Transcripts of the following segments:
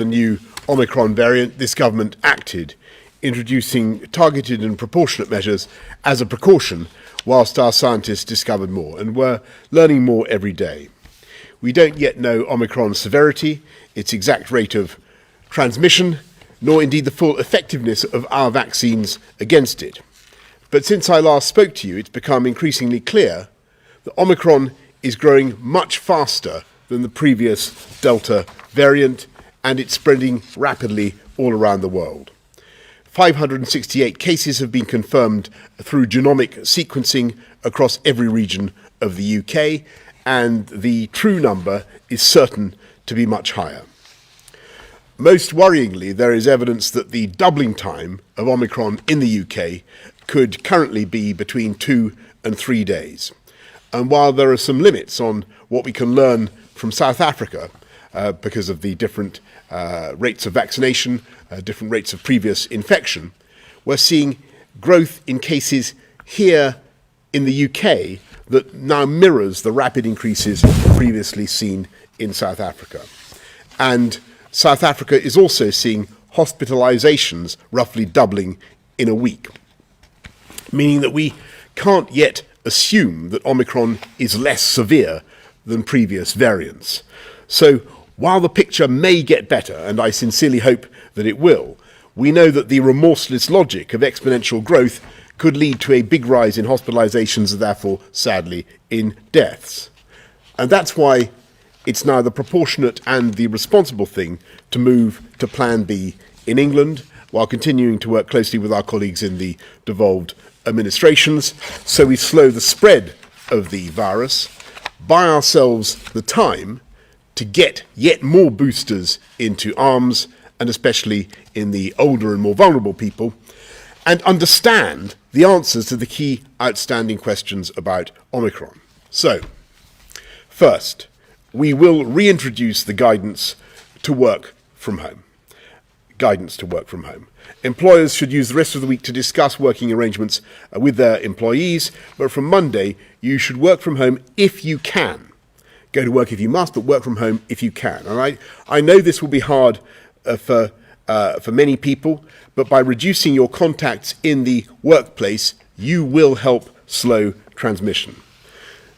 the new Omicron variant, this government acted, introducing targeted and proportionate measures as a precaution whilst our scientists discovered more, and we're learning more every day. We don't yet know Omicron's severity, its exact rate of transmission, nor indeed the full effectiveness of our vaccines against it. But since I last spoke to you, it's become increasingly clear that Omicron is growing much faster than the previous Delta variant, and it's spreading rapidly all around the world. 568 cases have been confirmed through genomic sequencing across every region of the UK, and the true number is certain to be much higher. Most worryingly, there is evidence that the doubling time of Omicron in the UK could currently be between 2 and 3 days. And while there are some limits on what we can learn from South Africa, because of the different rates of vaccination, different rates of previous infection, we're seeing growth in cases here in the UK that now mirrors the rapid increases previously seen in South Africa. And South Africa is also seeing hospitalizations roughly doubling in a week, meaning that we can't yet assume that Omicron is less severe than previous variants. So while the picture may get better, and I sincerely hope that it will, we know that the remorseless logic of exponential growth could lead to a big rise in hospitalizations and therefore, sadly, in deaths. And that's why it's now the proportionate and the responsible thing to move to Plan B in England, while continuing to work closely with our colleagues in the devolved administrations, so we slow the spread of the virus, buy ourselves the time to get yet more boosters into arms, and especially in the older and more vulnerable people, and understand the answers to the key outstanding questions about Omicron. So, first, we will reintroduce the guidance to work from home. Employers should use the rest of the week to discuss working arrangements with their employees, but from Monday, you should work from home if you can. Go to work if you must, but work from home if you can. And I know this will be hard for many people, but by reducing your contacts in the workplace, you will help slow transmission.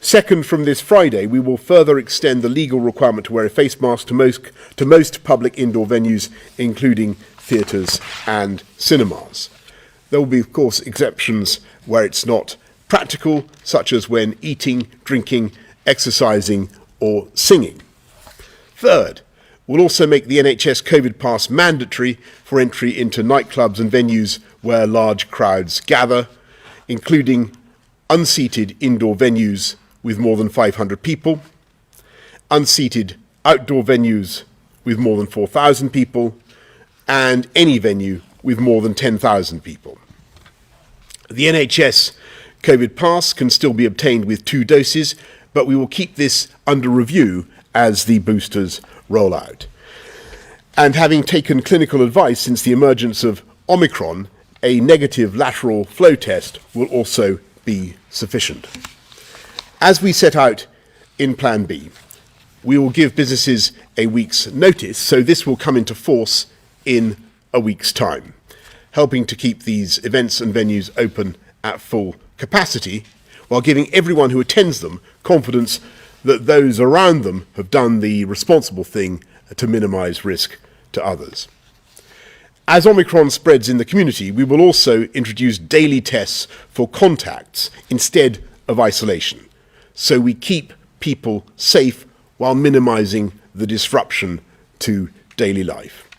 Second, from this Friday, we will further extend the legal requirement to wear a face mask to most public indoor venues, including theatres and cinemas. There will be, of course, exceptions where it's not practical, such as when eating, drinking, exercising, or singing. Third, we'll also make the NHS COVID pass mandatory for entry into nightclubs and venues where large crowds gather, including unseated indoor venues with more than 500 people, unseated outdoor venues with more than 4,000 people, and any venue with more than 10,000 people. The NHS COVID pass can still be obtained with 2 doses, but we will keep this under review as the boosters roll out. And having taken clinical advice since the emergence of Omicron, a negative lateral flow test will also be sufficient. As we set out in Plan B, we will give businesses a week's notice, so this will come into force in a week's time, helping to keep these events and venues open at full capacity, while giving everyone who attends them confidence that those around them have done the responsible thing to minimise risk to others. As Omicron spreads in the community, we will also introduce daily tests for contacts instead of isolation, so we keep people safe while minimising the disruption to daily life.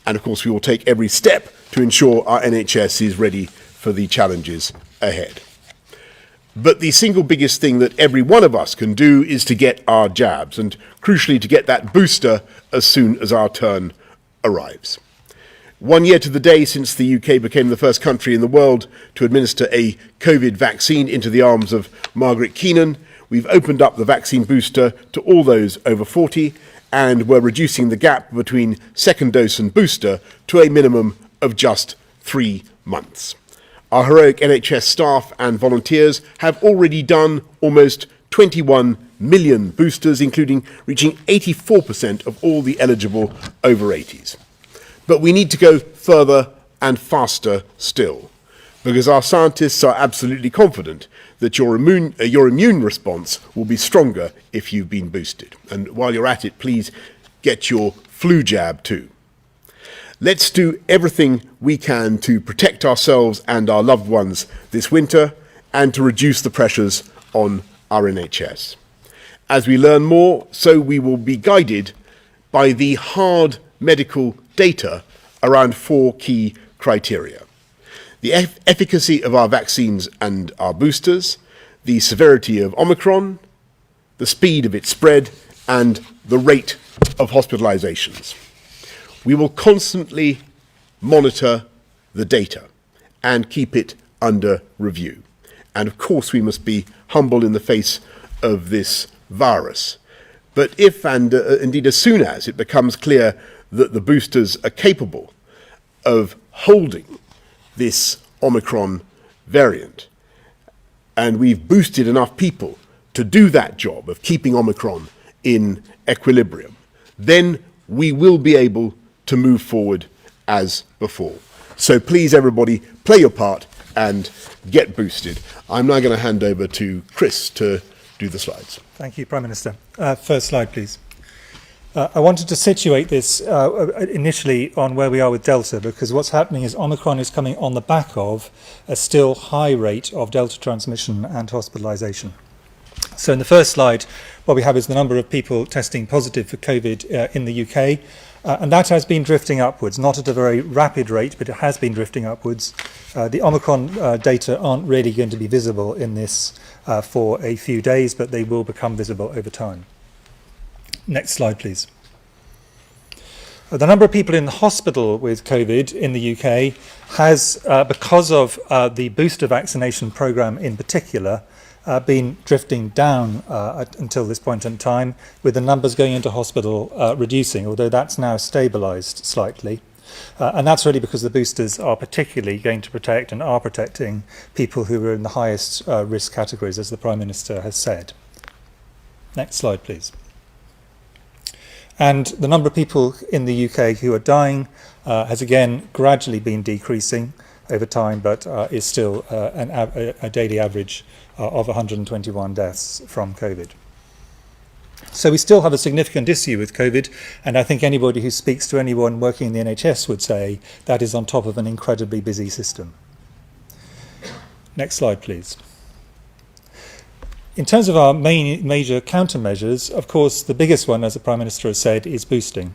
And of course, we will take every step to ensure our NHS is ready for the challenges ahead. But the single biggest thing that every one of us can do is to get our jabs, and crucially to get that booster as soon as our turn arrives. 1 year to the day since the UK became the first country in the world to administer a COVID vaccine into the arms of Margaret Keenan, we've opened up the vaccine booster to all those over 40, and we're reducing the gap between second dose and booster to a minimum of just 3 months. Our heroic NHS staff and volunteers have already done almost 21 million boosters, including reaching 84% of all the eligible over 80s. But we need to go further and faster still, because our scientists are absolutely confident that your immune response will be stronger if you've been boosted. And while you're at it, please get your flu jab too. Let's do everything we can to protect ourselves and our loved ones this winter and to reduce the pressures on our NHS. As we learn more, so we will be guided by the hard medical data around 4 key criteria: the efficacy of our vaccines and our boosters, the severity of Omicron, the speed of its spread, and the rate of hospitalizations. We will constantly monitor the data and keep it under review. And of course, we must be humble in the face of this virus. But if, and indeed as soon as, it becomes clear that the boosters are capable of holding this Omicron variant, and we've boosted enough people to do that job of keeping Omicron in equilibrium, then we will be able to move forward as before. So please, everybody, play your part and get boosted. I'm now going to hand over to Chris to do the slides. Thank you, Prime Minister. First slide, please. I wanted to situate this initially on where we are with Delta, because what's happening is Omicron is coming on the back of a still high rate of Delta transmission and hospitalisation. So in the first slide, what we have is the number of people testing positive for COVID in the UK, and that has been drifting upwards, not at a very rapid rate, but it has been drifting upwards. The Omicron data aren't really going to be visible in this for a few days, but they will become visible over time. Next slide, please. The number of people in the hospital with COVID in the UK has, because of the booster vaccination programme in particular, been drifting down until this point in time, with the numbers going into hospital reducing, although that's now stabilised slightly. And that's really because the boosters are particularly going to protect and are protecting people who are in the highest risk categories, as the Prime Minister has said. Next slide, please. And the number of people in the UK who are dying has again gradually been decreasing over time, but is still a daily average of 121 deaths from COVID. So we still have a significant issue with COVID, and I think anybody who speaks to anyone working in the NHS would say that is on top of an incredibly busy system. Next slide, please. In terms of our major countermeasures, of course, the biggest one, as the Prime Minister has said, is boosting.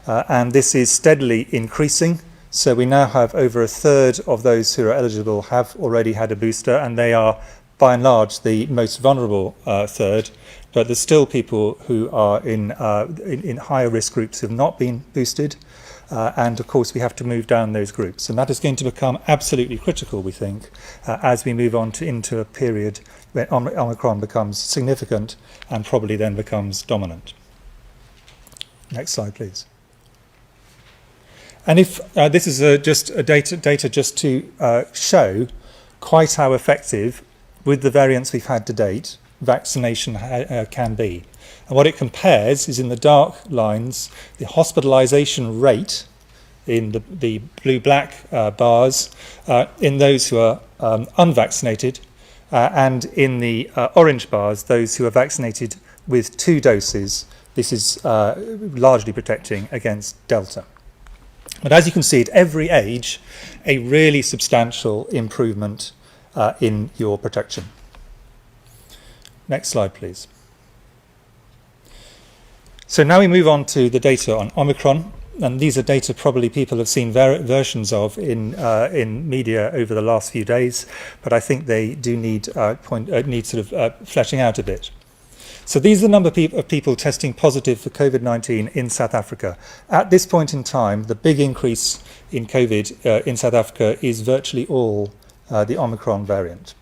And this is steadily increasing. So we now have over a third of those who are eligible have already had a booster, and they are, by and large, the most vulnerable third. But there's still people who are in higher risk groups who have not been boosted. And of course, we have to move down those groups. And that is going to become absolutely critical, we think, as we move on into a period where Omicron becomes significant and probably then becomes dominant. Next slide, please. And if this is just a data just to show quite how effective, with the variants we've had to date, vaccination can be. And what it compares is, in the dark lines, the hospitalisation rate in the blue-black bars in those who are unvaccinated, and in the orange bars, those who are vaccinated with 2 doses. This is largely protecting against Delta. But as you can see, at every age, a really substantial improvement in your protection. Next slide, please. So now we move on to the data on Omicron, and these are data probably people have seen versions of in media over the last few days, but I think they do need fleshing out a bit. So these are the number of people testing positive for COVID-19 in South Africa. At this point in time, the big increase in COVID in South Africa is virtually all the Omicron variant.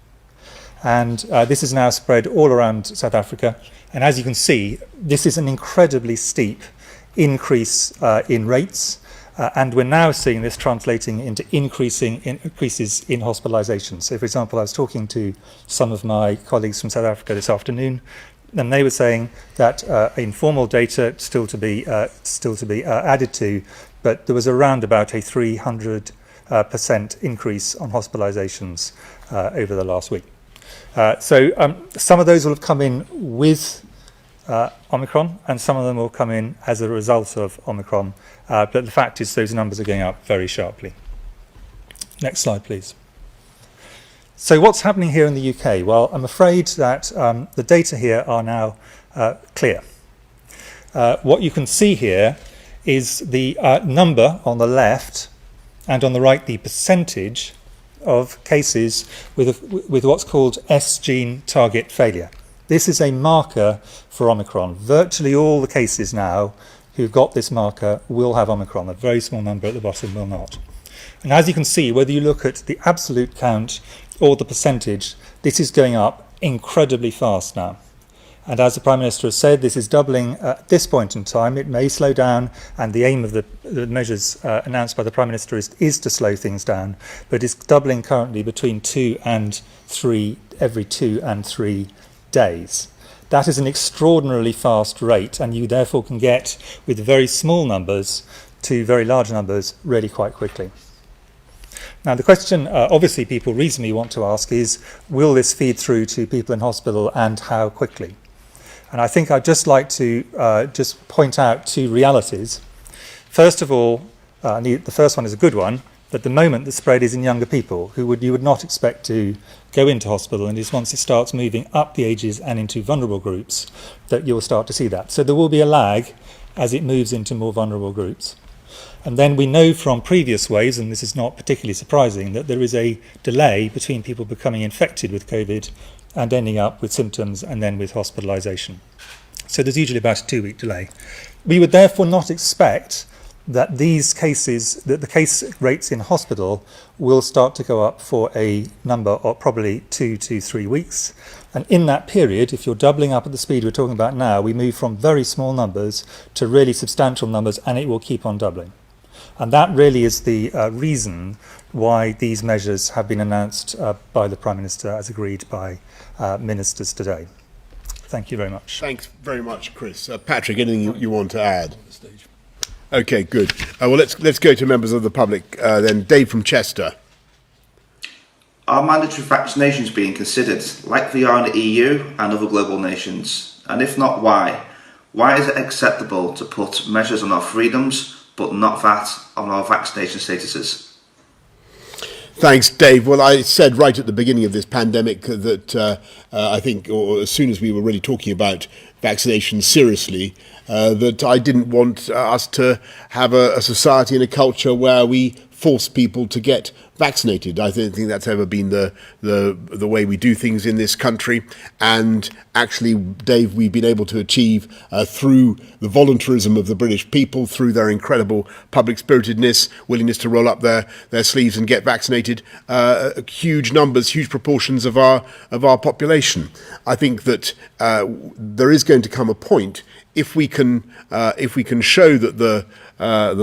And this is now spread all around South Africa. And as you can see, this is an incredibly steep increase in rates. And we're now seeing this translating into increases in hospitalisation. So, for example, I was talking to some of my colleagues from South Africa this afternoon, and they were saying that informal data still to be added to, but there was around about a 300% increase on hospitalisations over the last week. So some of those will have come in with Omicron, and some of them will come in as a result of Omicron. But the fact is those numbers are going up very sharply. Next slide, please. So what's happening here in the UK? Well, I'm afraid that the data here are now clear. What you can see here is the number on the left, and on the right the percentage of cases with what's called S gene target failure. This is a marker for Omicron. Virtually all the cases now who've got this marker will have Omicron. A very small number at the bottom will not. And as you can see, whether you look at the absolute count or the percentage, this is going up incredibly fast now. And as the Prime Minister has said, this is doubling at this point in time. It may slow down, and the aim of the measures announced by the Prime Minister is to slow things down, but it's doubling currently between 2 and 3, every 2 and 3 days. That is an extraordinarily fast rate, and you therefore can get, with very small numbers to very large numbers, really quite quickly. Now, the question obviously people reasonably want to ask is, will this feed through to people in hospital, and how quickly? And I think I'd just like to just point out two realities. First of all, the first one is a good one. At the moment, the spread is in younger people who you would not expect to go into hospital, and it's once it starts moving up the ages and into vulnerable groups that you'll start to see that. So there will be a lag as it moves into more vulnerable groups. And then we know from previous waves, and this is not particularly surprising, that there is a delay between people becoming infected with COVID and ending up with symptoms and then with hospitalisation. So there's usually about a 2-week delay. We would therefore not expect that these cases, that the case rates in hospital will start to go up for a number of probably 2 to 3 weeks. And in that period, if you're doubling up at the speed we're talking about now, we move from very small numbers to really substantial numbers, and it will keep on doubling. And that really is the reason why these measures have been announced by the Prime Minister as agreed by ministers today. Thank you very much. Thanks very much, Chris. Patrick, anything you want to add? Okay, good. Well, let's go to members of the public then. Dave from Chester. Are mandatory vaccinations being considered, like they are in the EU and other global nations? And if not, why? Why is it acceptable to put measures on our freedoms, but not that on our vaccination statuses? Thanks, Dave. Well, I said right at the beginning of this pandemic that I think, or as soon as we were really talking about vaccination seriously, that I didn't want us to have a society and a culture where we force people to get vaccinated. I don't think that's ever been the way we do things in this country. And actually, Dave, we've been able to achieve through the voluntarism of the British people, through their incredible public spiritedness, willingness to roll up their sleeves and get vaccinated, huge numbers, huge proportions of our population. I think that there is going to come a point if we can show that the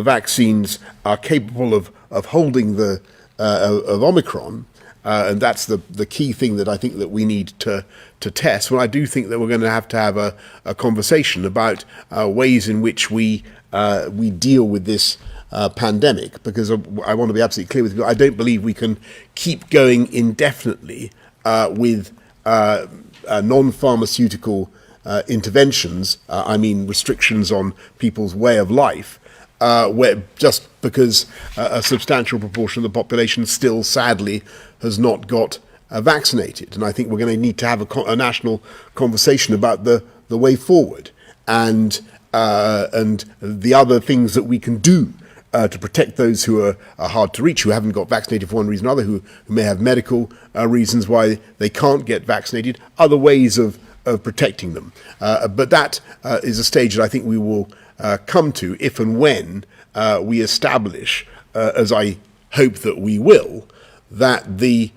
vaccines are capable of holding of Omicron, and that's the key thing that I think that we need to test. Well, I do think that we're going to have a conversation about ways in which we deal with this pandemic, because I want to be absolutely clear with you. I don't believe we can keep going indefinitely with non-pharmaceutical interventions. I mean restrictions on people's way of life. Where just because a substantial proportion of the population still, sadly, has not got vaccinated. And I think we're going to need to have a national conversation about the way forward and the other things that we can do to protect those who are hard to reach, who haven't got vaccinated for one reason or other, who may have medical reasons why they can't get vaccinated, other ways of protecting them. But that is a stage that I think we will come to if and when we establish, as I hope that we will, that the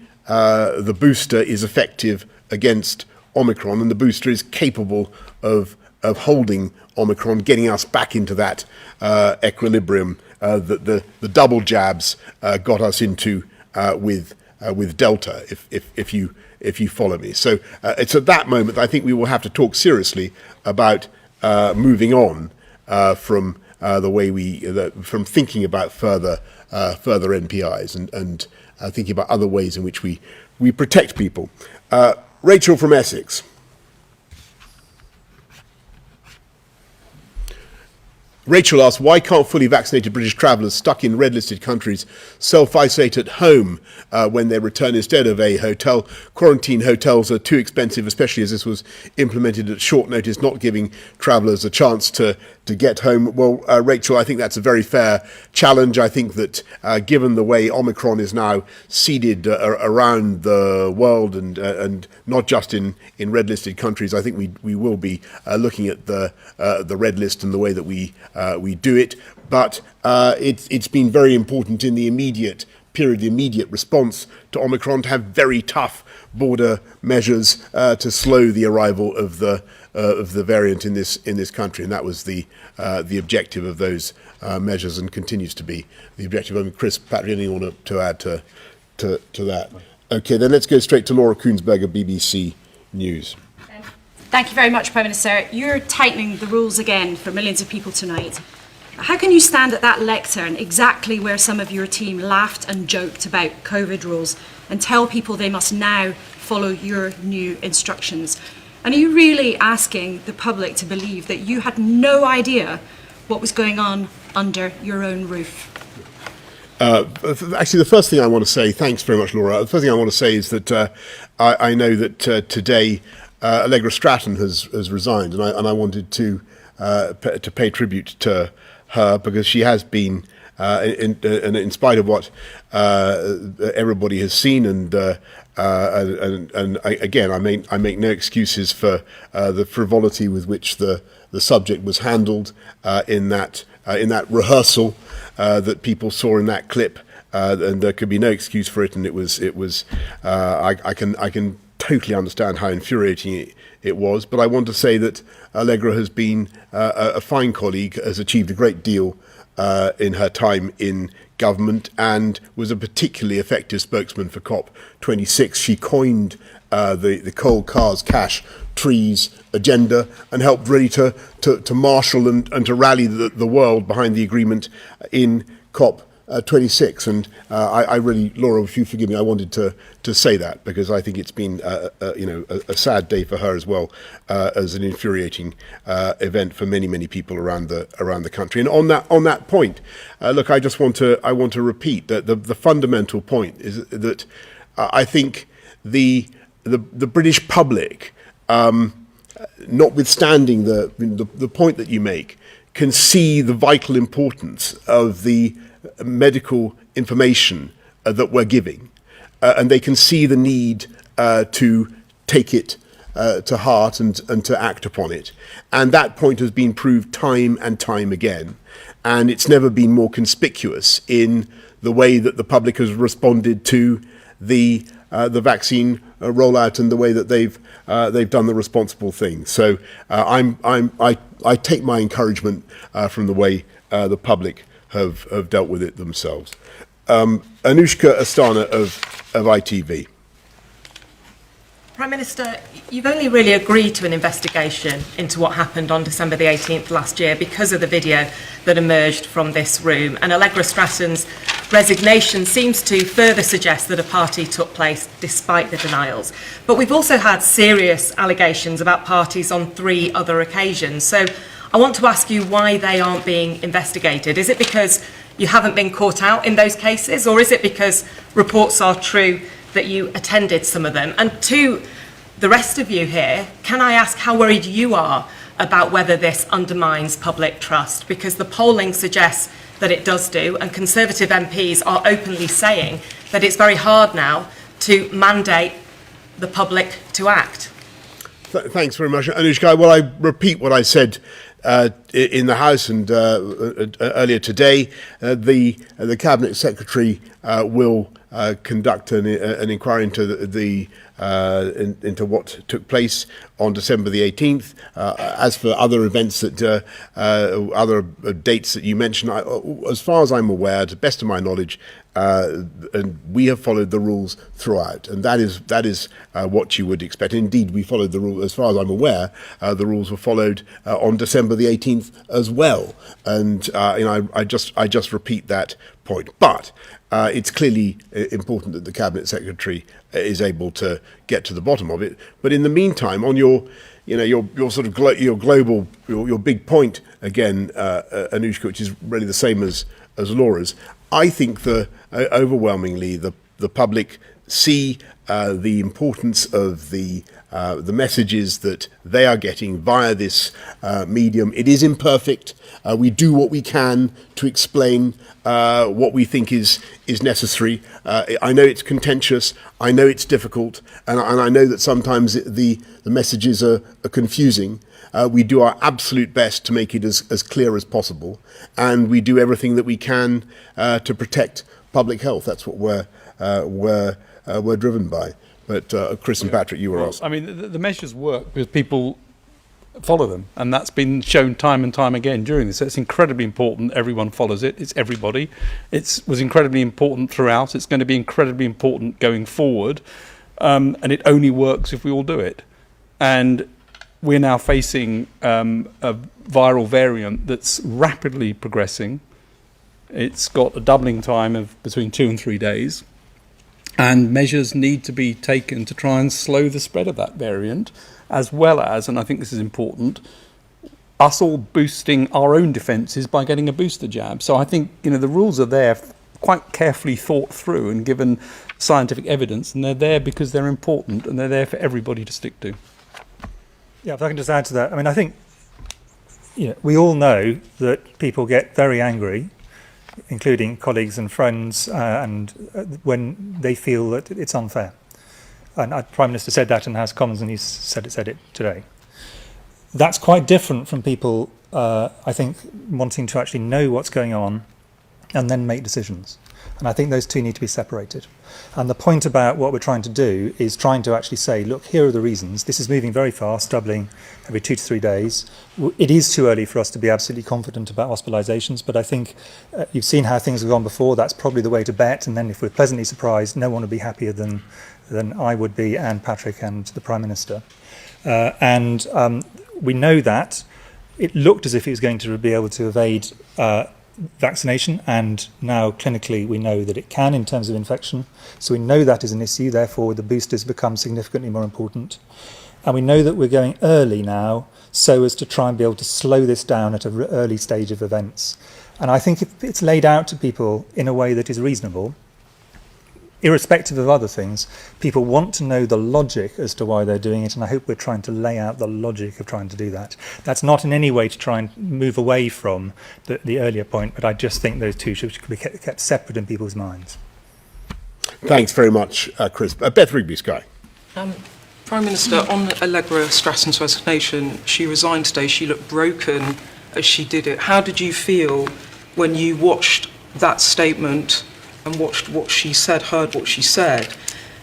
booster is effective against Omicron, and the booster is capable of holding Omicron, getting us back into that equilibrium the double jabs got us into with Delta, if you follow me. So it's at that moment that I think we will have to talk seriously about moving on from the way from thinking about further NPIs and thinking about other ways in which we protect people. Rachel from Essex. Rachel asks, why can't fully vaccinated British travellers stuck in red-listed countries self-isolate at home when they return instead of a hotel? Quarantine hotels are too expensive, especially as this was implemented at short notice, not giving travellers a chance to get home. Well, Rachel, I think that's a very fair challenge. I think that given the way Omicron is now seeded around the world and not just in red-listed countries, I think we will be looking at the red list and the way that we do it. But it's been very important in the immediate period, the immediate response to Omicron, to have very tough border measures to slow the arrival of the variant in this country, and that was the objective of those measures, and continues to be the objective. I mean, Chris, Patrick, anything you want to add to that? Okay, then let's go straight to Laura Koonsberger, BBC News. Thank you very much, Prime Minister. You're tightening the rules again for millions of people tonight. How can you stand at that lectern, exactly where some of your team laughed and joked about COVID rules, and tell people they must now follow your new instructions? And are you really asking the public to believe that you had no idea what was going on under your own roof? Actually, the first thing I want to say, thanks very much, Laura. The first thing I want to say is that I know that today Allegra Stratton has resigned, and I wanted to pay tribute to her, because she has been, in spite of what everybody has seen, and I make no excuses for the frivolity with which the subject was handled in that rehearsal that people saw in that clip, and there could be no excuse for it. And it was I can totally understand how infuriating it was. But I want to say that Allegra has been a fine colleague, has achieved a great deal in her time in government, and was a particularly effective spokesman for COP26. She coined the coal, cars, cash, trees agenda, and helped really to marshal and to rally the world behind the agreement in COP26. And I really, Laura, if you forgive me, I wanted to say that, because I think it's been a sad day for her as well, as an infuriating event for many people around the country. And on that point, look, I want to repeat that the fundamental point is that I think the British public, notwithstanding the point that you make, can see the vital importance of the medical information that we're giving, and they can see the need to take it to heart and to act upon it. And that point has been proved time and time again, and it's never been more conspicuous in the way that the public has responded to the vaccine rollout and the way that they've done the responsible thing. So I take my encouragement from the way the public have dealt with it themselves. Anushka Astana of ITV. Prime Minister, you've only really agreed to an investigation into what happened on December the 18th last year because of the video that emerged from this room. And Allegra Stratton's resignation seems to further suggest that a party took place despite the denials. But we've also had serious allegations about parties on 3 other occasions. So I want to ask you why they aren't being investigated. Is it because you haven't been caught out in those cases, or is it because reports are true that you attended some of them? And to the rest of you here, can I ask how worried you are about whether this undermines public trust? Because the polling suggests that it does do, and Conservative MPs are openly saying that it's very hard now to mandate the public to act. Thanks very much, Anushka. Well, I repeat what I said in the House, and earlier today, the Cabinet Secretary will conduct an inquiry into into what took place on December the 18th. As for other events that other dates that you mentioned, as far as I'm aware, to the best of my knowledge, and we have followed the rules throughout, and that is what you would expect. Indeed, we followed the rules, as far as I'm aware. The rules were followed on December the 18th as well, and I just repeat that point. But it's clearly important that the Cabinet Secretary is able to get to the bottom of it. But in the meantime, on your sort of your global, your big point again, Anushka, which is really the same as Laura's, I think overwhelmingly the public see the importance of the messages that they are getting via this medium. It is imperfect. We do what we can to explain what we think is necessary. I know it's contentious. I know it's difficult, and I know that sometimes the messages are confusing. We do our absolute best to make it as clear as possible, and we do everything that we can to protect public health. That's what we're driven by. But Chris and Patrick, you were asked. I mean, the measures work because people follow them, and that's been shown time and time again during this. So it's incredibly important everyone follows it. It's everybody. It was incredibly important throughout. It's going to be incredibly important going forward, and it only works if we all do it. And we're now facing a viral variant that's rapidly progressing. It's got a doubling time of between 2 and 3 days. And measures need to be taken to try and slow the spread of that variant, as well as, and I think this is important, us all boosting our own defences by getting a booster jab. So I think the rules are there, quite carefully thought through and given scientific evidence, and they're there because they're important and they're there for everybody to stick to. Yeah, if I can just add to that, I mean, I think we all know that people get very angry, including colleagues and friends, and when they feel that it's unfair. And the Prime Minister said that in the House of Commons, and he said it today. That's quite different from people, I think, wanting to actually know what's going on and then make decisions. And I think those two need to be separated. And the point about what we're trying to do is trying to actually say, look, here are the reasons. This is moving very fast, doubling every 2 to 3 days. It is too early for us to be absolutely confident about hospitalisations, but I think you've seen how things have gone before. That's probably the way to bet. And then if we're pleasantly surprised, no one will be happier than I would be, and Patrick and the Prime Minister. And we know that it looked as if it was going to be able to evade vaccination, and now clinically we know that it can in terms of infection. So we know that is an issue, therefore the boosters become significantly more important. And we know that we're going early now so as to try and be able to slow this down at an early stage of events. And I think if it's laid out to people in a way that is reasonable, irrespective of other things, people want to know the logic as to why they're doing it, and I hope we're trying to lay out the logic of trying to do that. That's not in any way to try and move away from the earlier point, but I just think those two should be kept separate in people's minds. Thanks very much, Chris. Beth Rigby, Sky. Prime Minister, on Allegra Stratton's resignation, she resigned today. She looked broken as she did it. How did you feel when you watched that statement and watched what she said, heard what she said?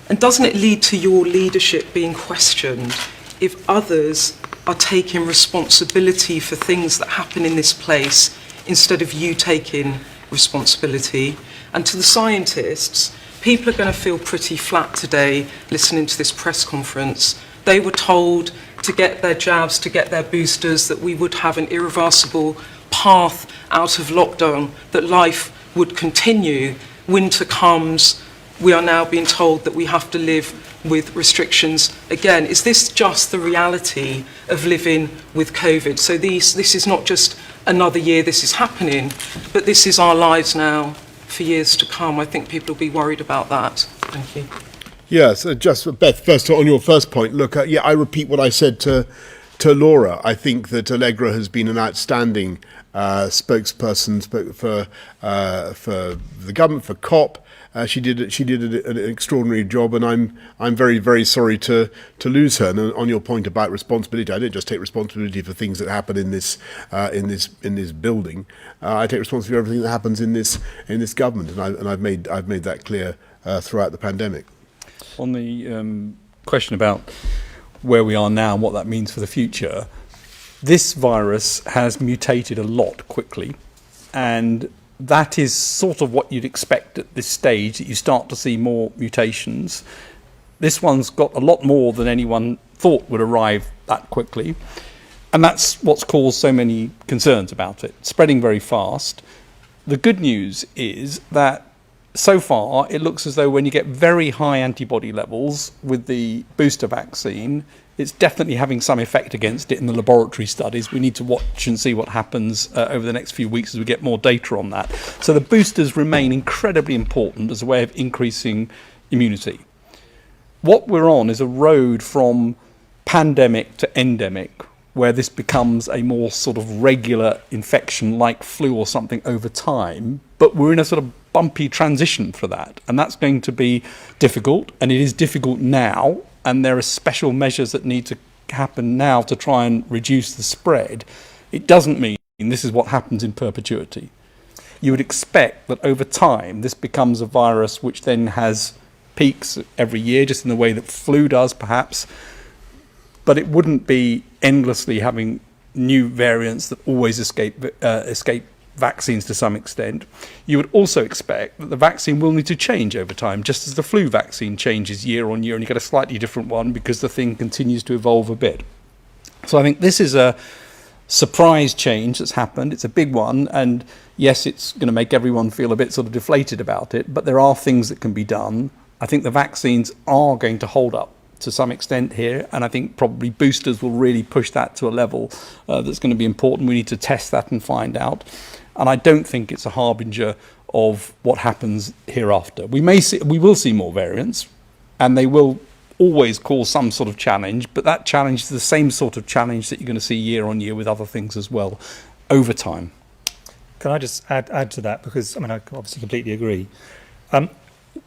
And doesn't it lead to your leadership being questioned if others are taking responsibility for things that happen in this place instead of you taking responsibility? And to the scientists, people are going to feel pretty flat today listening to this press conference. They were told to get their jabs, to get their boosters, that we would have an irreversible path out of lockdown, that life would continue. Winter comes, we are now being told that we have to live with restrictions again. Is this just the reality of living with COVID? So this is not just another year this is happening, but this is our lives now for years to come. I think people will be worried about that. Thank you. Yes, just Beth, first on your first point, look, I repeat what I said to Laura. I think that Allegra has been an outstanding spokesperson spoke for the government, for COP. She did an extraordinary job, and I'm very, very sorry to lose her. And on your point about responsibility, I don't just take responsibility for things that happen in this building. I take responsibility for everything that happens in this government, and I've made that clear throughout the pandemic. On the question about where we are now and what that means for the future, this virus has mutated a lot quickly, and that is sort of what you'd expect at this stage, that you start to see more mutations. This one's got a lot more than anyone thought would arrive that quickly, and that's what's caused so many concerns about it, spreading very fast. The good news is that so far it looks as though when you get very high antibody levels with the booster vaccine, it's definitely having some effect against it in the laboratory studies. We need to watch and see what happens over the next few weeks as we get more data on that. So the boosters remain incredibly important as a way of increasing immunity. What we're on is a road from pandemic to endemic, where this becomes a more sort of regular infection like flu or something over time, but we're in a sort of bumpy transition for that, and that's going to be difficult, and it is difficult now, and there are special measures that need to happen now to try and reduce the spread. It doesn't mean this is what happens in perpetuity. You would expect that over time this becomes a virus which then has peaks every year, just in the way that flu does perhaps, but it wouldn't be endlessly having new variants that always escape vaccines to some extent. You would also expect that the vaccine will need to change over time, just as the flu vaccine changes year on year, and you get a slightly different one because the thing continues to evolve a bit. So I think this is a surprise change that's happened. It's a big one, and yes, it's going to make everyone feel a bit sort of deflated about it, but there are things that can be done. I think the vaccines are going to hold up to some extent here, and I think probably boosters will really push that to a level that's going to be important. We need to test that and find out. And I don't think it's a harbinger of what happens hereafter. We will see more variants, and they will always cause some sort of challenge, but that challenge is the same sort of challenge that you're going to see year on year with other things as well over time. Can I just add to that, because I obviously completely agree.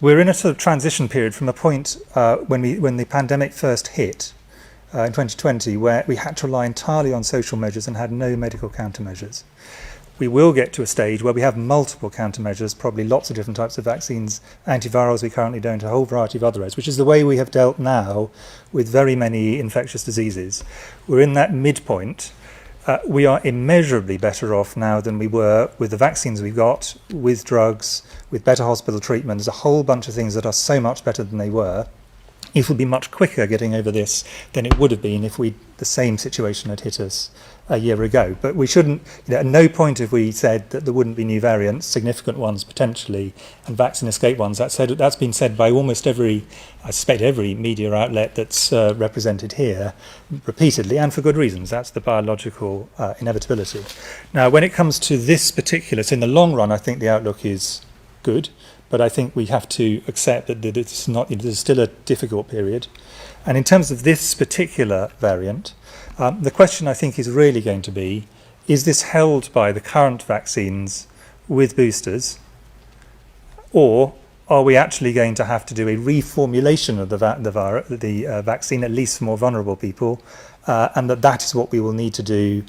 We're in a sort of transition period from a point when the pandemic first hit in 2020, where we had to rely entirely on social measures and had no medical countermeasures. We will get to a stage where we have multiple countermeasures, probably lots of different types of vaccines, antivirals we currently don't, a whole variety of other aids, which is the way we have dealt now with very many infectious diseases. We're in that midpoint. We are immeasurably better off now than we were with the vaccines we've got, with drugs, with better hospital treatment. There's a whole bunch of things that are so much better than they were. It would be much quicker getting over this than it would have been if the same situation had hit us a year ago. But we shouldn't, at no point have we said that there wouldn't be new variants, significant ones potentially, and vaccine escape ones. That's been said by almost I suspect every media outlet that's represented here repeatedly, and for good reasons. That's the biological inevitability. Now, when it comes to this particular, so in the long run, I think the outlook is good. But I think we have to accept that it's not. There's still a difficult period, and in terms of this particular variant, the question I think is really going to be: is this held by the current vaccines with boosters, or are we actually going to have to do a reformulation of the vaccine, at least for more vulnerable people, and that is what we will need to do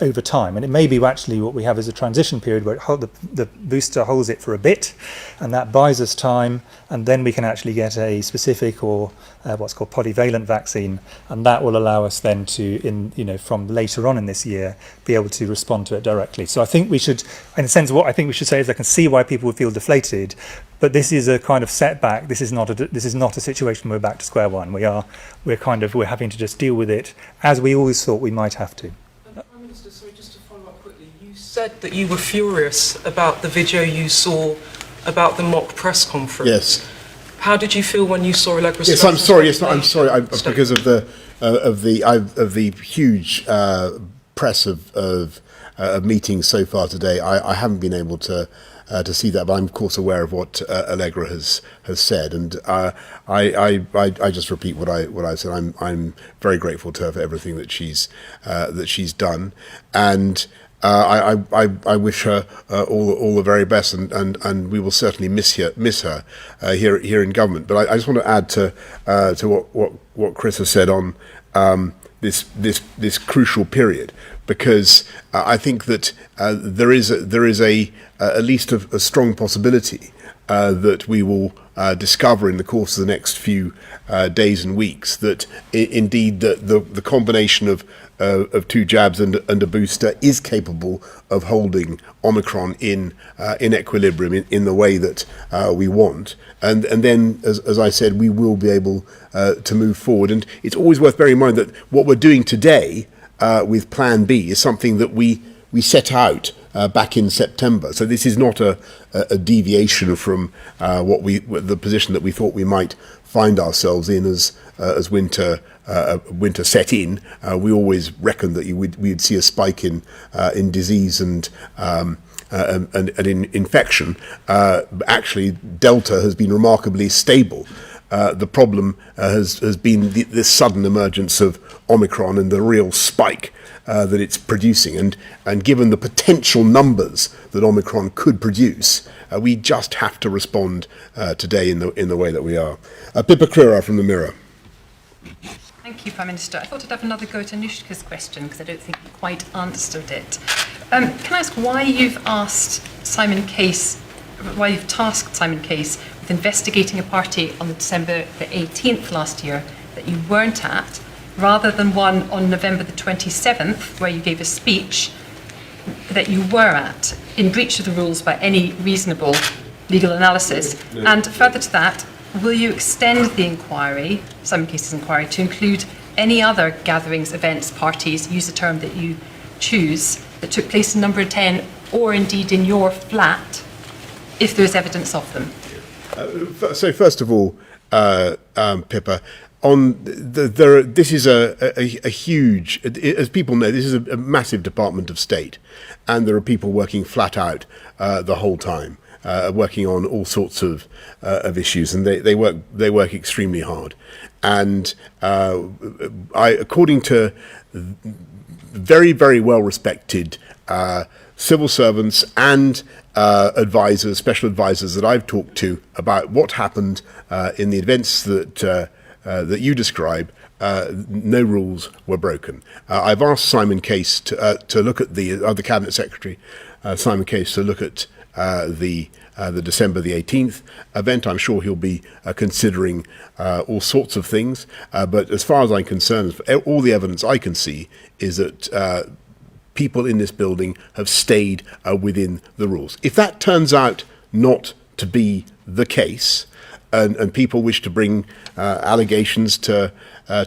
over time? And it may be actually what we have is a transition period where the booster holds it for a bit, and that buys us time, and then we can actually get a specific or what's called polyvalent vaccine, and that will allow us then to, from later on in this year, be able to respond to it directly. So I think we should, in a sense, what I think we should say is I can see why people would feel deflated, but this is a kind of setback. This is not a situation where we're back to square one. We're having to just deal with it as we always thought we might have to. Prime Minister, sorry, just to follow up quickly, you said that you were furious about the video you saw about the mock press conference. Yes. How did you feel when you saw Allegra? Yes, I'm sorry. Yes, I'm sorry. Because of the huge press of meetings so far today, I haven't been able to see that, but I'm of course aware of what Allegra has said, and I just repeat what I said. I'm very grateful to her for everything that she's done, and I wish her all the very best, and we will certainly miss her here in government. But I just want to add to what Chris has said on this crucial period, because I think that there is at least a strong possibility that we will discover in the course of the next few days and weeks that indeed the combination of two jabs and a booster is capable of holding Omicron in equilibrium in the way that we want, and then as I said, we will be able to move forward. And it's always worth bearing in mind that what we're doing today with Plan B is something that we set out back in September. So this is not a deviation from the position that we thought we might find ourselves in as winter set in. We always reckoned that we'd see a spike in disease and in infection. Actually, Delta has been remarkably stable. The problem has been this sudden emergence of Omicron and the real spike that it's producing, and given the potential numbers that Omicron could produce, we just have to respond today in the way that we are. Pippa Crerar from the Mirror. Thank you, Prime Minister. I thought I'd have another go at Anushka's question because I don't think you quite answered it. Can I ask why you've tasked Simon Case with investigating a party on December the 18th last year that you weren't at, rather than one on November the 27th, where you gave a speech that you were at, in breach of the rules by any reasonable legal analysis? And further to that, will you extend the inquiry, Simon Case's inquiry, to include any other gatherings, events, parties, use the term that you choose, that took place in number 10, or indeed in your flat, if there is evidence of them? So first of all, Pippa, this is a huge, as people know, this is a massive Department of State, and there are people working flat out the whole time, working on all sorts of issues, and they work extremely hard. And according to very, very well respected civil servants and advisors, special advisors that I've talked to about what happened in the events that you describe, no rules were broken. I've asked Simon Case to look at the Cabinet Secretary, Simon Case, to look at the December the 18th event. I'm sure he'll be considering all sorts of things. But as far as I'm concerned, all the evidence I can see is that people in this building have stayed within the rules. If that turns out not to be the case, and people wish to bring allegations to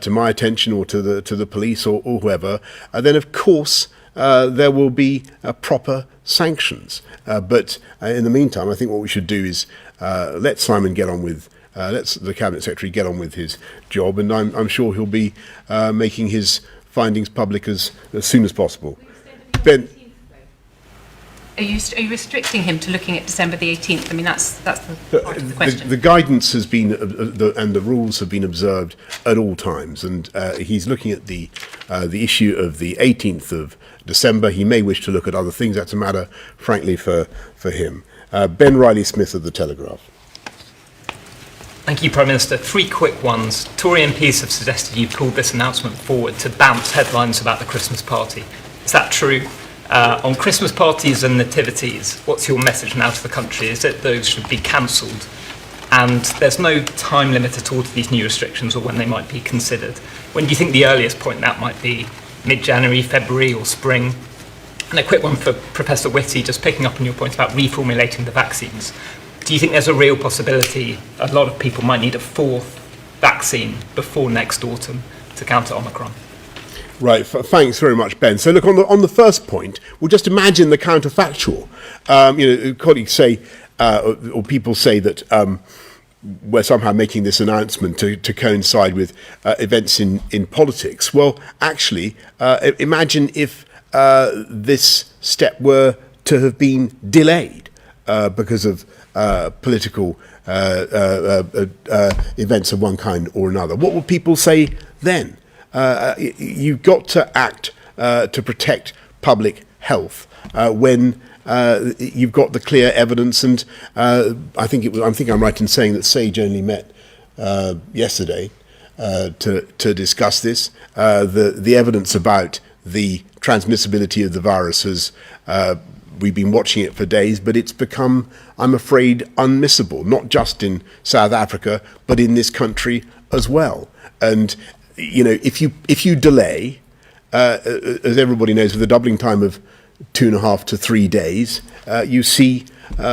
my attention or to the police or whoever, then of course there will be proper sanctions. But in the meantime, I think what we should do is let Simon get on with, let the Cabinet Secretary get on with his job, and I'm sure he'll be making his findings public as soon as possible. Ben. Are you restricting him to looking at December the 18th? I mean, that's the part of the question. The guidance has been, and the rules have been observed at all times, and he's looking at the issue of the 18th of December. He may wish to look at other things. That's a matter, frankly, for him. Ben Riley-Smith of The Telegraph. Thank you, Prime Minister. 3 quick ones. Tory MPs have suggested you've called this announcement forward to bounce headlines about the Christmas party. Is that true? On Christmas parties and nativities, what's your message now to the country? Is it those should be cancelled? And there's no time limit at all to these new restrictions or when they might be considered. When do you think the earliest point that might be? Mid-January, February or spring? And a quick one for Professor Whitty, just picking up on your point about reformulating the vaccines. Do you think there's a real possibility a lot of people might need a 4th vaccine before next autumn to counter Omicron? Right, thanks very much, Ben. So look, on the first point, we'll just imagine the counterfactual. Colleagues say, or people say that we're somehow making this announcement to coincide with events in politics. Well, actually, imagine if this step were to have been delayed because of political events of one kind or another. What would people say then? You've got to act to protect public health when you've got the clear evidence. And I think I'm right in saying that SAGE only met yesterday to discuss this. The evidence about the transmissibility of the virus has we've been watching it for days, but it's become, I'm afraid, unmissable, not just in South Africa, but in this country as well. And, you know, if you delay, as everybody knows, with a doubling time of 2.5 to 3 days, you see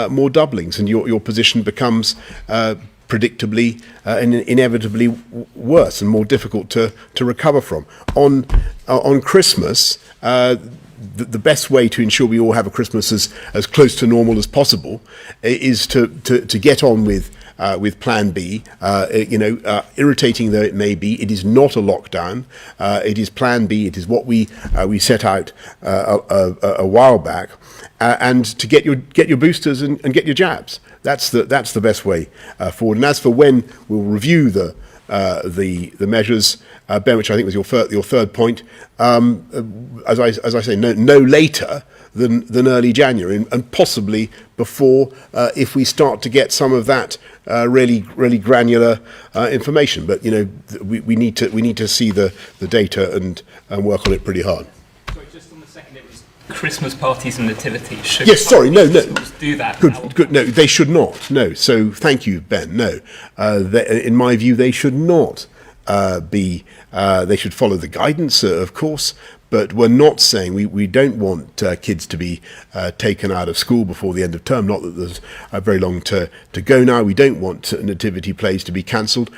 more doublings, and your position becomes predictably and inevitably worse and more difficult to recover from. On Christmas, the best way to ensure we all have a Christmas as close to normal as possible is to get on with Plan B. Irritating though it may be, it is not a lockdown. It is Plan B. It is what we set out a while back, and to get your boosters and get your jabs. That's the best way forward. And as for when we'll review the measures, Ben, which I think was your third point, as I say, no later than early January, and possibly before, if we start to get some of that really granular information. But you know, we need to see the data and work on it pretty hard. Sorry, just on the second, it was Christmas parties and nativity. Yes, sorry, no. Do that. Good. No, they should not. No. So thank you, Ben. No, in my view, they should not be. They should follow the guidance, of course. But we're not saying we don't want kids to be taken out of school before the end of term. Not that there's very long to go now. We don't want nativity plays to be cancelled.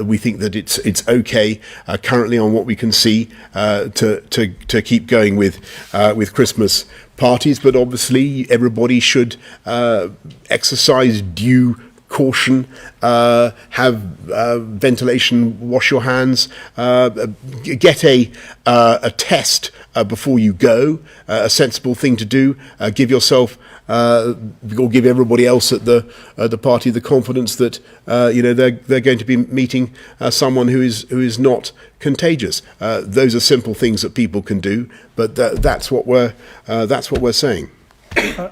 We think that it's okay currently on what we can see to keep going with Christmas parties. But obviously everybody should exercise due caution, have ventilation, wash your hands, get a test before you go, a sensible thing to do. Give yourself or give everybody else at the party the confidence that they're going to be meeting someone who is not contagious. Those are simple things that people can do, but that's what we're saying.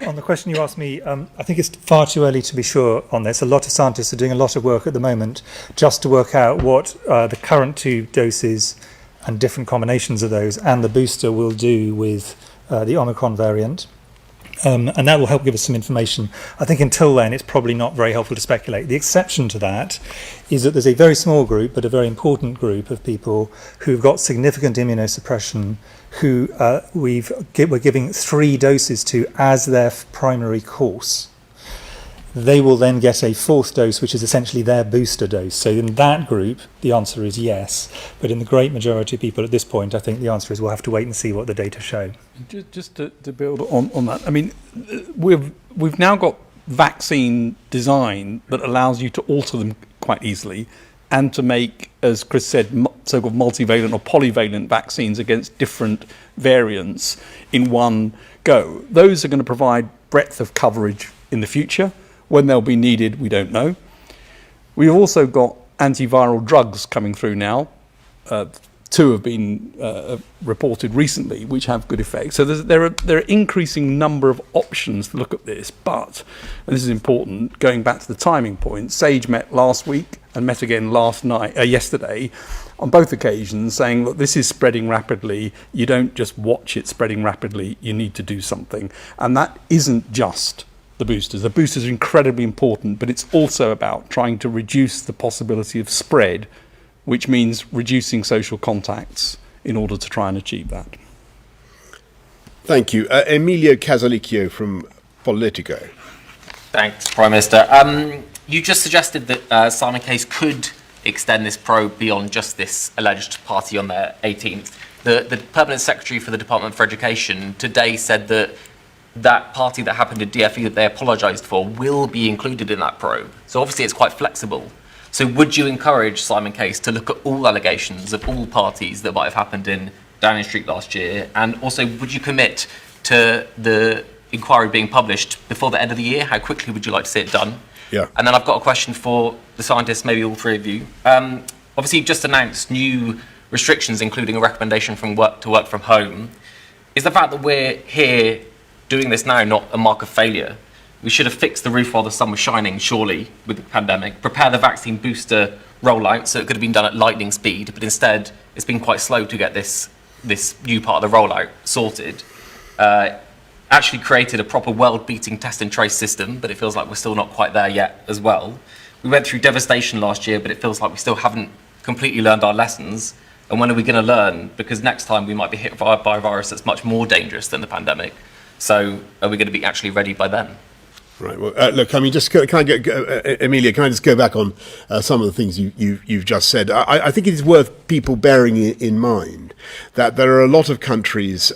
On the question you asked me, I think it's far too early to be sure on this. A lot of scientists are doing a lot of work at the moment just to work out what the current 2 doses and different combinations of those and the booster will do with the Omicron variant. And that will help give us some information. I think until then, it's probably not very helpful to speculate. The exception to that is that there's a very small group, but a very important group of people who've got significant immunosuppression, who we're giving 3 doses to as their primary course. They will then get a 4th dose, which is essentially their booster dose. So in that group, the answer is yes. But in the great majority of people at this point, I think the answer is we'll have to wait and see what the data show. Just to build on that, I mean, we've now got vaccine design that allows you to alter them quite easily and to make, as Chris said, so-called multivalent or polyvalent vaccines against different variants in one go. Those are going to provide breadth of coverage in the future. When they'll be needed, we don't know. We've also got antiviral drugs coming through now. 2 have been reported recently, which have good effects. So there are increasing number of options to look at this. But, and this is important, going back to the timing point, SAGE met last week and met again yesterday, on both occasions, saying, look, this is spreading rapidly. You don't just watch it spreading rapidly. You need to do something. And that isn't just the boosters. The boosters are incredibly important, but it's also about trying to reduce the possibility of spread, which means reducing social contacts in order to try and achieve that. Thank you. Emilio Casalicchio from Politico. Thanks, Prime Minister. You just suggested that Simon Case could extend this probe beyond just this alleged party on the 18th. The Permanent Secretary for the Department for Education today said that party that happened in DFE that they apologised for will be included in that probe. So obviously it's quite flexible. So would you encourage Simon Case to look at all allegations of all parties that might have happened in Downing Street last year? And also, would you commit to the inquiry being published before the end of the year? How quickly would you like to see it done? Yeah. And then I've got a question for the scientists, maybe all 3 of you. Obviously, you've just announced new restrictions, including a recommendation to work from home. Is the fact that we're here doing this now not a mark of failure? We should have fixed the roof while the sun was shining, surely, with the pandemic. Prepare the vaccine booster rollout so it could have been done at lightning speed, but instead it's been quite slow to get this new part of the rollout sorted. Actually created a proper world-beating test and trace system, but it feels like we're still not quite there yet as well. We went through devastation last year, but it feels like we still haven't completely learned our lessons. And when are we going to learn? Because next time we might be hit by a virus that's much more dangerous than the pandemic. So are we going to be actually ready by then? Right. Well, look, I mean, just can I get Amelia? Can I just go back on some of the things you've just said? I think it is worth people bearing in mind that there are a lot of countries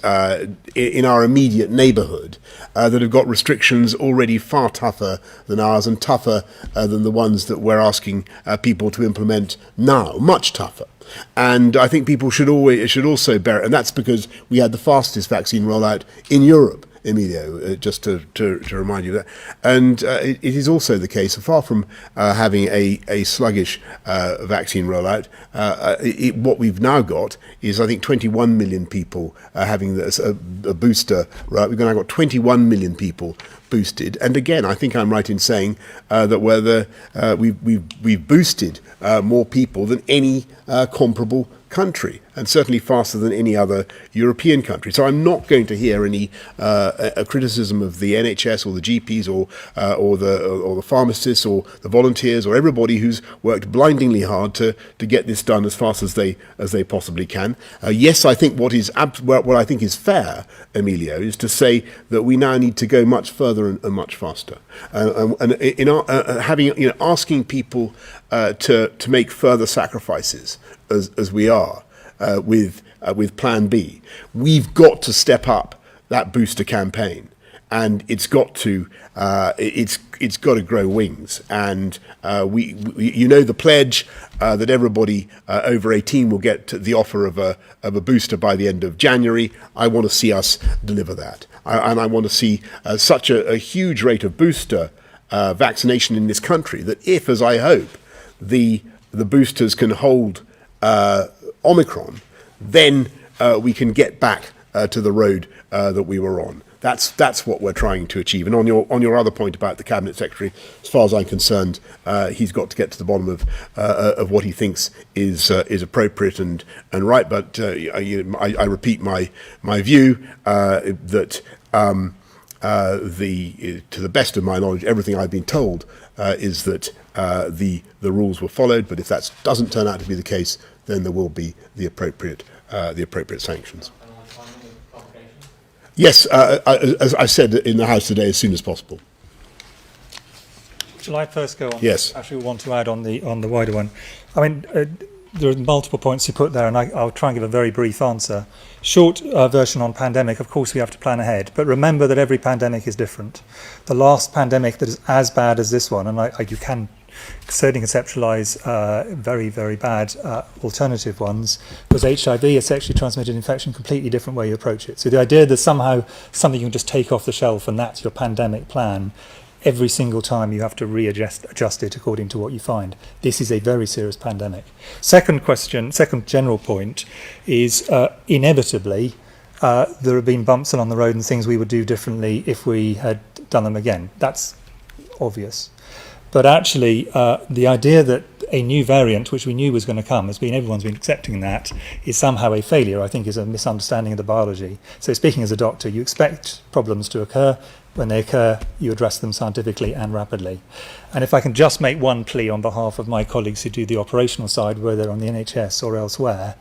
in our immediate neighbourhood that have got restrictions already far tougher than ours and tougher than the ones that we're asking people to implement now, much tougher. And I think people should also bear it, and that's because we had the fastest vaccine rollout in Europe. Emilio, just to remind you of that. And it is also the case, far from having a sluggish vaccine rollout, what we've now got is, I think, 21 million people having a booster. Right, we've now got 21 million people boosted. And again, I think I'm right in saying that we've boosted more people than any comparable country, and certainly faster than any other European country. So I'm not going to hear any criticism of the NHS or the GPs or the pharmacists or the volunteers or everybody who's worked blindingly hard to get this done as fast as they possibly can. Yes, I think what I think is fair, Emilio, is to say that we now need to go much further and much faster. And in our, asking people to make further sacrifices as we are with Plan B, we've got to step up that booster campaign, and it's got to grow wings. And we the pledge that everybody over 18 will get the offer of a booster by the end of January. I want to see us deliver that, and I want to see such a huge rate of booster vaccination in this country that if, as I hope, the boosters can hold Omicron, then we can get back to the road that we were on. That's what we're trying to achieve. And on your other point about the Cabinet Secretary, as far as I'm concerned, he's got to get to the bottom of what he thinks is appropriate and right. But I repeat my view that to the best of my knowledge, everything I've been told is that the rules were followed. But if that doesn't turn out to be the case, then there will be the appropriate sanctions. Yes, as I said in the House today, as soon as possible. Shall I first go on? Yes. Actually, want to add on the wider one. I mean, there are multiple points you put there, and I'll try and give a very brief answer. Short version on pandemic, of course we have to plan ahead, but remember that every pandemic is different. The last pandemic that is as bad as this one, and you can certainly conceptualise very, very bad alternative ones, was HIV, a sexually transmitted infection, completely different way you approach it. So the idea that somehow something you can just take off the shelf and that's your pandemic plan, every single time you have to adjust it according to what you find. This is a very serious pandemic. Second general point is inevitably there have been bumps along the road and things we would do differently if we had done them again. That's obvious. But actually, the idea that a new variant, which we knew was going to come, everyone's been accepting that, is somehow a failure, I think is a misunderstanding of the biology. So speaking as a doctor, you expect problems to occur. When they occur, you address them scientifically and rapidly. And if I can just make one plea on behalf of my colleagues who do the operational side, whether on the NHS or elsewhere,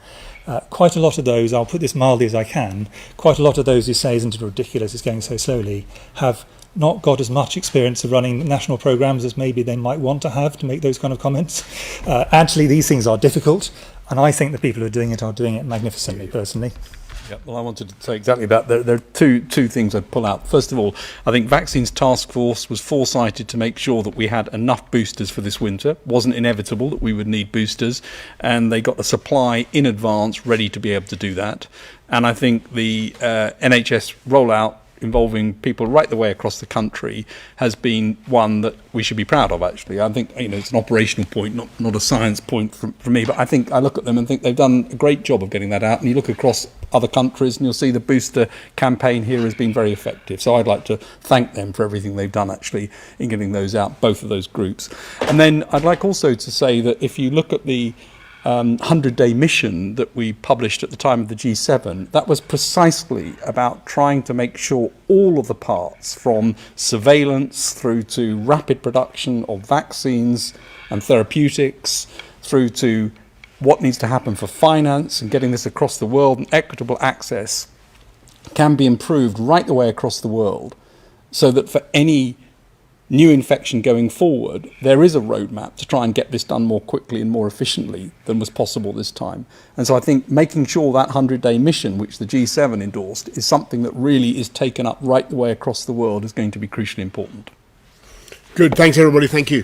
quite a lot of those, I'll put this mildly as I can, quite a lot of those who say, isn't it ridiculous, it's going so slowly, have not got as much experience of running national programmes as maybe they might want to have to make those kind of comments. Actually, these things are difficult, and I think the people who are doing it magnificently, personally. Yeah, well, I wanted to say exactly that. There are two things I'd pull out. First of all, I think Vaccines Task Force was foresighted to make sure that we had enough boosters for this winter. It wasn't inevitable that we would need boosters, and they got the supply in advance ready to be able to do that. And I think the NHS rollout involving people right the way across the country has been one that we should be proud of, actually. I think, it's an operational point, not a science point for me, but I think I look at them and think they've done a great job of getting that out. And you look across other countries and you'll see the booster campaign here has been very effective. So I'd like to thank them for everything they've done, actually, in getting those out, both of those groups. And then I'd like also to say that if you look at the 100-day mission that we published at the time of the G7, that was precisely about trying to make sure all of the parts, from surveillance through to rapid production of vaccines and therapeutics, through to what needs to happen for finance and getting this across the world and equitable access, can be improved right the way across the world, so that for any new infection going forward, there is a roadmap to try and get this done more quickly and more efficiently than was possible this time. And so I think making sure that 100-day mission, which the G7 endorsed, is something that really is taken up right the way across the world, is going to be crucially important. Good. Thanks, everybody. Thank you.